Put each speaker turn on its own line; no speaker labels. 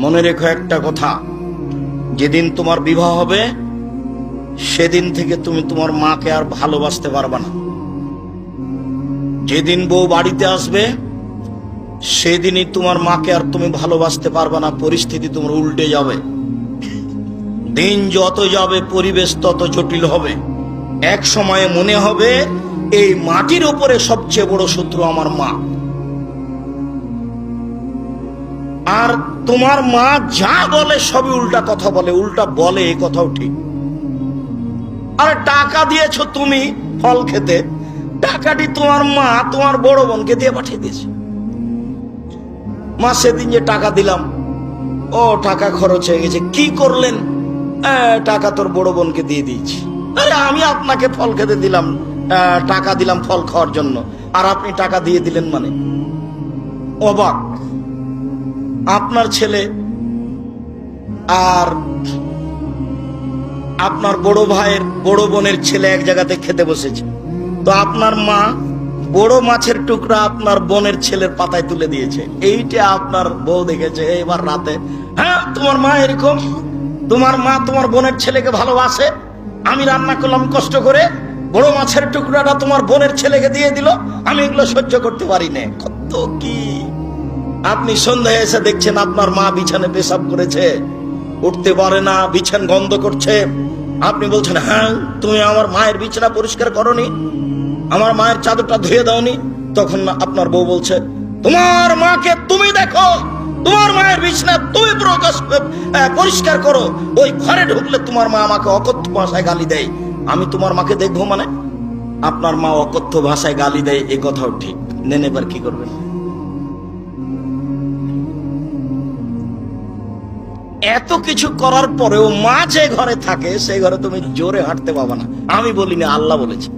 মনে রেখো একটা কথা, যেদিন তোমার বিবাহ হবে সেদিন থেকে তুমি তোমার মাকে আর ভালোবাসতে পারবে না। যেদিন বউ বাড়িতে আসবে সেদিনই তোমার মাকে আর তুমি ভালোবাসতে পারবে না। পরিস্থিতি তোমার উল্টে যাবে। দিন যত যাবে পরিবেশ তত জটিল হবে। এক সময়ে মনে হবে এই মাটির উপরে সবচেয়ে বড় শত্রু আমার মা। আর তোমার মা যা বলে সবই উল্টা কথা বলে, উল্টা বলে, এই কথাও ঠিক। আর টাকা দিয়েছো তুমি ফল খেতে, টাকাটি তোমার মা তোমার বড় বোনকে দিয়ে পাঠিয়ে দিয়েছে। মা সেদিন যে টাকা দিলাম, ও টাকা খরচ হয়ে গেছে, কি করলেন? টাকা তোর বড় বোনকে দিয়ে দিয়েছি। আরে আমি আপনাকে ফল খেতে দিলাম, টাকা দিলাম ফল খাওয়ার জন্য, আর আপনি টাকা দিয়ে দিলেন মানে? অবাক। আপনার ছেলে আর আপনার বড় ভাইয়ের বড় বোনের ছেলে এক জায়গাতে খেতে বসেছে, তো আপনার মা বড় মাছের টুকরা আপনার বোনের ছেলের পাতায় তুলে দিয়েছে। এইটা আপনার বউ দেখেছে এবার রাতে। হ্যাঁ, তোমার মা এরকম, তোমার মা তোমার বোনের ছেলেকে ভালোবাসে। আমি রান্না করলাম কষ্ট করে, বড় মাছের টুকরাটা তোমার বোনের ছেলেকে দিয়ে দিল, আমি এগুলো সহ্য করতে পারি না। কত কি! আপনি সন্ধ্যায় এসে দেখছেন আপনার মা বিছানে পেশাব করেছে, উঠতে পারে না, বিছান গন্ধ করছে। আপনি বলছেন, হ্যাঁ তুমি আমার মায়ের বিছানা পরিষ্কার করনি, আমার মায়ের চাদরটা ধুয়ে দাওনি। তখন আপনার বউ বলছে, তোমার মাকে তুমি দেখো, তোমার মায়ের বিছানা তুমি পরিষ্কার করো। ওই ঘরে ঢুকলে তোমার মা আমাকে অকথ্য ভাষায় গালি দেয়, আমি তোমার মাকে দেখবো মানে? আপনার মা অকথ্য ভাষায় গালি দেয়, এই কথাও ঠিক। নেন, এবার কি করবেন? এত কিছু করার পরেও মা যে ঘরে থাকে সেই ঘরে তুমি জোরে হাঁটতে পাবা না। আমি বলিনি, আল্লাহ বলেছে।